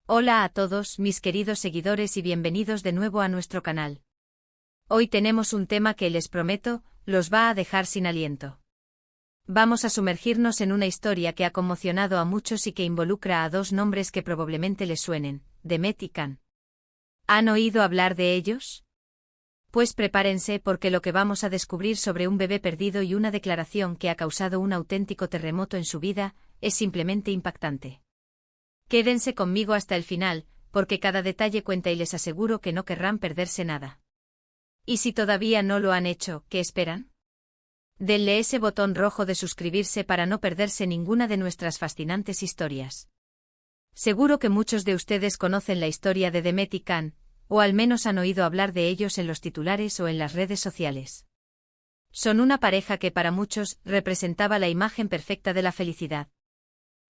Hola a todos mis queridos seguidores y bienvenidos de nuevo a nuestro canal. Hoy tenemos un tema que les prometo, los va a dejar sin aliento. Vamos a sumergirnos en una historia que ha conmocionado a muchos y que involucra a dos nombres que probablemente les suenen, Demet y Can. ¿Han oído hablar de ellos? Pues prepárense porque lo que vamos a descubrir sobre un bebé perdido y una declaración que ha causado un auténtico terremoto en su vida, es simplemente impactante. Quédense conmigo hasta el final, porque cada detalle cuenta y les aseguro que no querrán perderse nada. Y si todavía no lo han hecho, ¿qué esperan? Denle ese botón rojo de suscribirse para no perderse ninguna de nuestras fascinantes historias. Seguro que muchos de ustedes conocen la historia de Demet y Can, o al menos han oído hablar de ellos en los titulares o en las redes sociales. Son una pareja que para muchos representaba la imagen perfecta de la felicidad.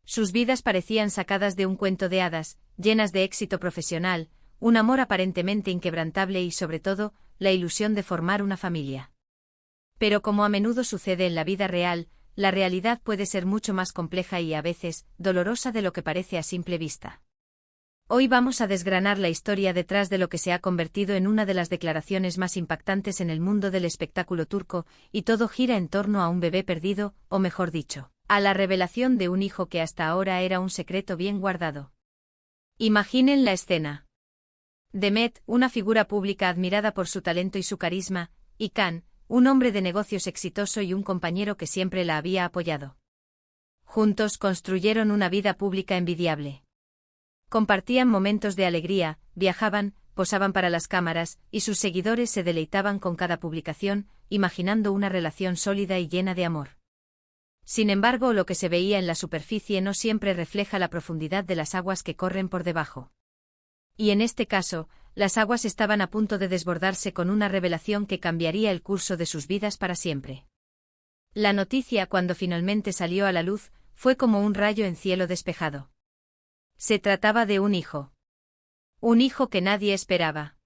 Sus vidas parecían sacadas de un cuento de hadas, llenas de éxito profesional, un amor aparentemente inquebrantable y sobre todo, la ilusión de formar una familia. Pero como a menudo sucede en la vida real, la realidad puede ser mucho más compleja y a veces, dolorosa de lo que parece a simple vista. Hoy vamos a desgranar la historia detrás de lo que se ha convertido en una de las declaraciones más impactantes en el mundo del espectáculo turco, y todo gira en torno a un bebé perdido, o mejor dicho, a la revelación de un hijo que hasta ahora era un secreto bien guardado. Imaginen la escena. Demet, una figura pública admirada por su talento y su carisma, y Can, un hombre de negocios exitoso y un compañero que siempre la había apoyado. Juntos construyeron una vida pública envidiable. Compartían momentos de alegría, viajaban, posaban para las cámaras, y sus seguidores se deleitaban con cada publicación, imaginando una relación sólida y llena de amor. Sin embargo, lo que se veía en la superficie no siempre refleja la profundidad de las aguas que corren por debajo. Y en este caso, las aguas estaban a punto de desbordarse con una revelación que cambiaría el curso de sus vidas para siempre. La noticia, cuando finalmente salió a la luz, fue como un rayo en cielo despejado. Se trataba de un hijo. Un hijo que nadie esperaba.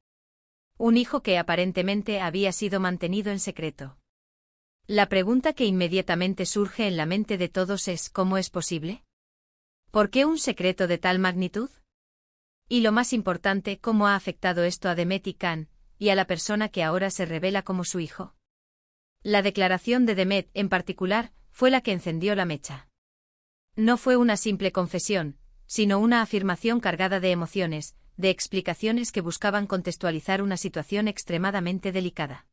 Un hijo que aparentemente había sido mantenido en secreto. La pregunta que inmediatamente surge en la mente de todos es ¿cómo es posible? ¿Por qué un secreto de tal magnitud? Y lo más importante, ¿cómo ha afectado esto a Demet y Can, y a la persona que ahora se revela como su hijo? La declaración de Demet, en particular, fue la que encendió la mecha. No fue una simple confesión, sino una afirmación cargada de emociones, de explicaciones que buscaban contextualizar una situación extremadamente delicada.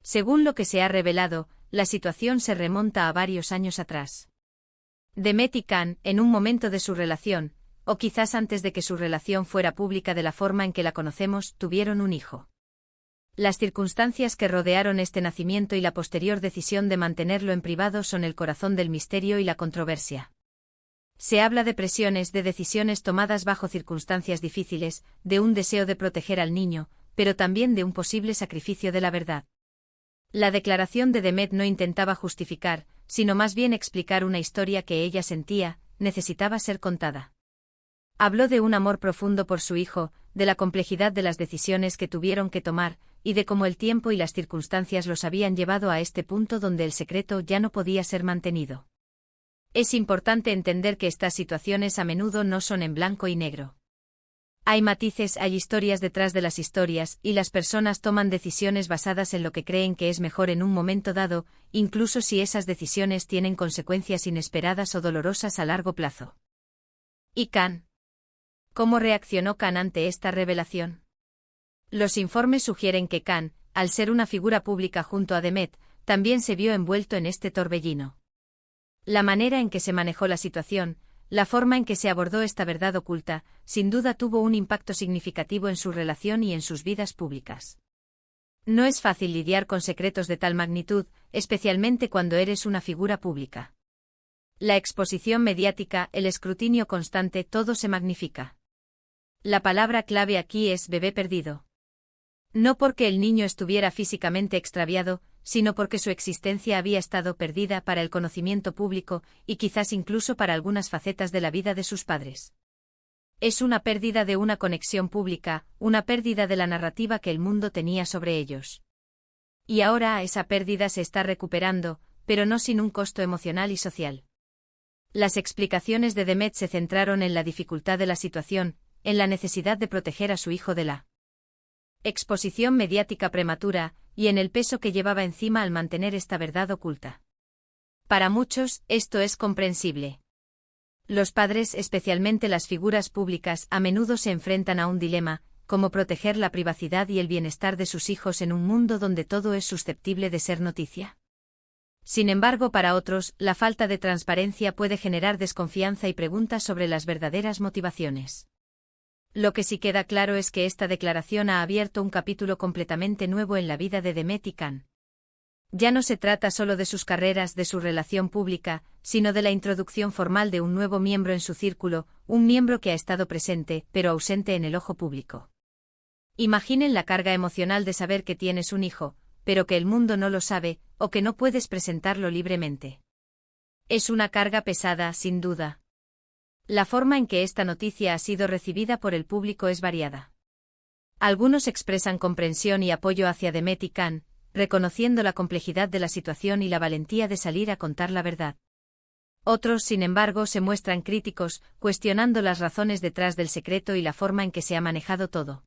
Según lo que se ha revelado, la situación se remonta a varios años atrás. Demet y Can, en un momento de su relación, o quizás antes de que su relación fuera pública de la forma en que la conocemos, tuvieron un hijo. Las circunstancias que rodearon este nacimiento y la posterior decisión de mantenerlo en privado son el corazón del misterio y la controversia. Se habla de presiones, de decisiones tomadas bajo circunstancias difíciles, de un deseo de proteger al niño, pero también de un posible sacrificio de la verdad. La declaración de Demet no intentaba justificar, sino más bien explicar una historia que ella sentía, necesitaba ser contada. Habló de un amor profundo por su hijo, de la complejidad de las decisiones que tuvieron que tomar, y de cómo el tiempo y las circunstancias los habían llevado a este punto donde el secreto ya no podía ser mantenido. Es importante entender que estas situaciones a menudo no son en blanco y negro. Hay matices, hay historias detrás de las historias, y las personas toman decisiones basadas en lo que creen que es mejor en un momento dado, incluso si esas decisiones tienen consecuencias inesperadas o dolorosas a largo plazo. ¿Y Can? ¿Cómo reaccionó Can ante esta revelación? Los informes sugieren que Can, al ser una figura pública junto a Demet, también se vio envuelto en este torbellino. La manera en que se manejó la situación, la forma en que se abordó esta verdad oculta, sin duda tuvo un impacto significativo en su relación y en sus vidas públicas. No es fácil lidiar con secretos de tal magnitud, especialmente cuando eres una figura pública. La exposición mediática, el escrutinio constante, todo se magnifica. La palabra clave aquí es bebé perdido. No porque el niño estuviera físicamente extraviado, sino porque su existencia había estado perdida para el conocimiento público y quizás incluso para algunas facetas de la vida de sus padres. Es una pérdida de una conexión pública, una pérdida de la narrativa que el mundo tenía sobre ellos. Y ahora esa pérdida se está recuperando, pero no sin un costo emocional y social. Las explicaciones de Demet se centraron en la dificultad de la situación, en la necesidad de proteger a su hijo de la exposición mediática prematura, y en el peso que llevaba encima al mantener esta verdad oculta. Para muchos, esto es comprensible. Los padres, especialmente las figuras públicas, a menudo se enfrentan a un dilema: cómo proteger la privacidad y el bienestar de sus hijos en un mundo donde todo es susceptible de ser noticia. Sin embargo, para otros, la falta de transparencia puede generar desconfianza y preguntas sobre las verdaderas motivaciones. Lo que sí queda claro es que esta declaración ha abierto un capítulo completamente nuevo en la vida de Demet y Can. Ya no se trata solo de sus carreras, de su relación pública, sino de la introducción formal de un nuevo miembro en su círculo, un miembro que ha estado presente, pero ausente en el ojo público. Imaginen la carga emocional de saber que tienes un hijo, pero que el mundo no lo sabe, o que no puedes presentarlo libremente. Es una carga pesada, sin duda. La forma en que esta noticia ha sido recibida por el público es variada. Algunos expresan comprensión y apoyo hacia Demet y Can, reconociendo la complejidad de la situación y la valentía de salir a contar la verdad. Otros, sin embargo, se muestran críticos, cuestionando las razones detrás del secreto y la forma en que se ha manejado todo.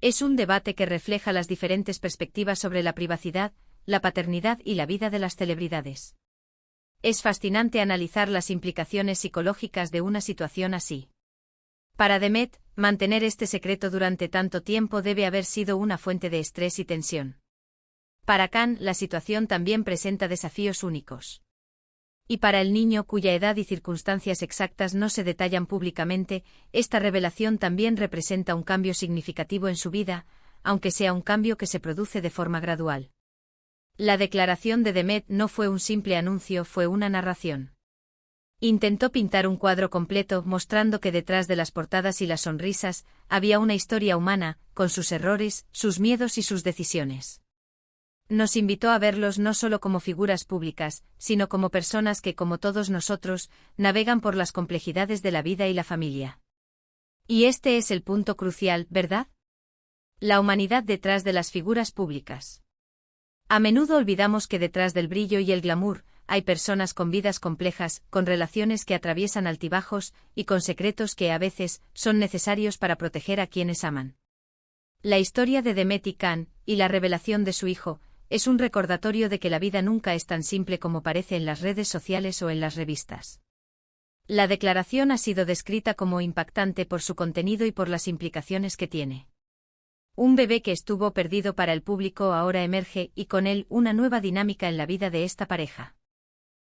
Es un debate que refleja las diferentes perspectivas sobre la privacidad, la paternidad y la vida de las celebridades. Es fascinante analizar las implicaciones psicológicas de una situación así. Para Demet, mantener este secreto durante tanto tiempo debe haber sido una fuente de estrés y tensión. Para Can, la situación también presenta desafíos únicos. Y para el niño, cuya edad y circunstancias exactas no se detallan públicamente, esta revelación también representa un cambio significativo en su vida, aunque sea un cambio que se produce de forma gradual. La declaración de Demet no fue un simple anuncio, fue una narración. Intentó pintar un cuadro completo, mostrando que detrás de las portadas y las sonrisas, había una historia humana, con sus errores, sus miedos y sus decisiones. Nos invitó a verlos no solo como figuras públicas, sino como personas que, como todos nosotros, navegan por las complejidades de la vida y la familia. Y este es el punto crucial, ¿verdad? La humanidad detrás de las figuras públicas. A menudo olvidamos que detrás del brillo y el glamour, hay personas con vidas complejas, con relaciones que atraviesan altibajos, y con secretos que a veces son necesarios para proteger a quienes aman. La historia de Demet y Can, y la revelación de su hijo, es un recordatorio de que la vida nunca es tan simple como parece en las redes sociales o en las revistas. La declaración ha sido descrita como impactante por su contenido y por las implicaciones que tiene. Un bebé que estuvo perdido para el público ahora emerge, y con él una nueva dinámica en la vida de esta pareja.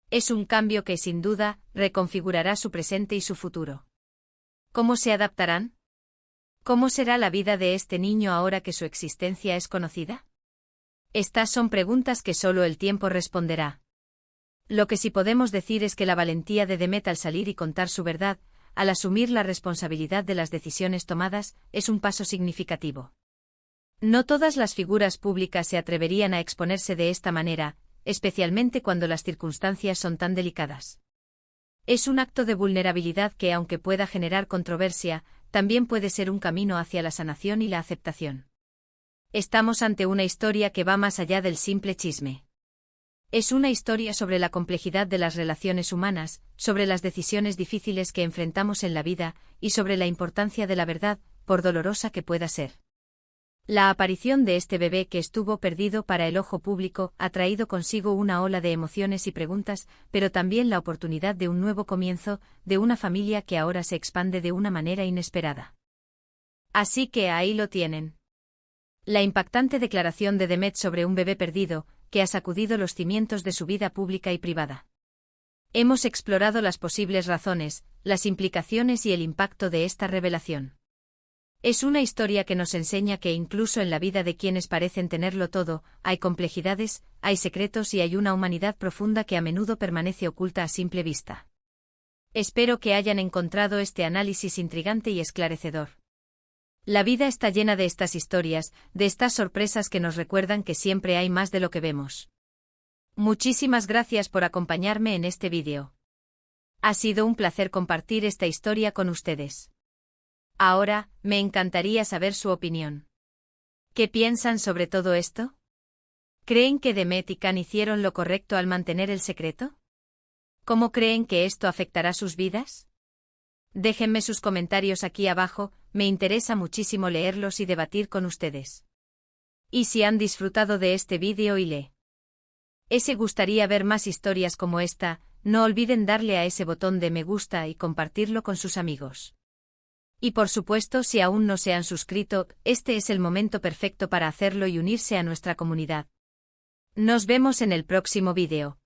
Es un cambio que, sin duda, reconfigurará su presente y su futuro. ¿Cómo se adaptarán? ¿Cómo será la vida de este niño ahora que su existencia es conocida? Estas son preguntas que solo el tiempo responderá. Lo que sí podemos decir es que la valentía de Demet al salir y contar su verdad, al asumir la responsabilidad de las decisiones tomadas, es un paso significativo. No todas las figuras públicas se atreverían a exponerse de esta manera, especialmente cuando las circunstancias son tan delicadas. Es un acto de vulnerabilidad que, aunque pueda generar controversia, también puede ser un camino hacia la sanación y la aceptación. Estamos ante una historia que va más allá del simple chisme. Es una historia sobre la complejidad de las relaciones humanas, sobre las decisiones difíciles que enfrentamos en la vida, y sobre la importancia de la verdad, por dolorosa que pueda ser. La aparición de este bebé que estuvo perdido para el ojo público ha traído consigo una ola de emociones y preguntas, pero también la oportunidad de un nuevo comienzo, de una familia que ahora se expande de una manera inesperada. Así que ahí lo tienen. La impactante declaración de Demet sobre un bebé perdido, que ha sacudido los cimientos de su vida pública y privada. Hemos explorado las posibles razones, las implicaciones y el impacto de esta revelación. Es una historia que nos enseña que incluso en la vida de quienes parecen tenerlo todo, hay complejidades, hay secretos y hay una humanidad profunda que a menudo permanece oculta a simple vista. Espero que hayan encontrado este análisis intrigante y esclarecedor. La vida está llena de estas historias, de estas sorpresas que nos recuerdan que siempre hay más de lo que vemos. Muchísimas gracias por acompañarme en este vídeo. Ha sido un placer compartir esta historia con ustedes. Ahora, me encantaría saber su opinión. ¿Qué piensan sobre todo esto? ¿Creen que Demet y Can hicieron lo correcto al mantener el secreto? ¿Cómo creen que esto afectará sus vidas? Déjenme sus comentarios aquí abajo, me interesa muchísimo leerlos y debatir con ustedes. Y si han disfrutado de este vídeo y les gustaría ver más historias como esta, no olviden darle a ese botón de me gusta y compartirlo con sus amigos. Y por supuesto, si aún no se han suscrito, este es el momento perfecto para hacerlo y unirse a nuestra comunidad. Nos vemos en el próximo vídeo.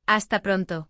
Hasta pronto.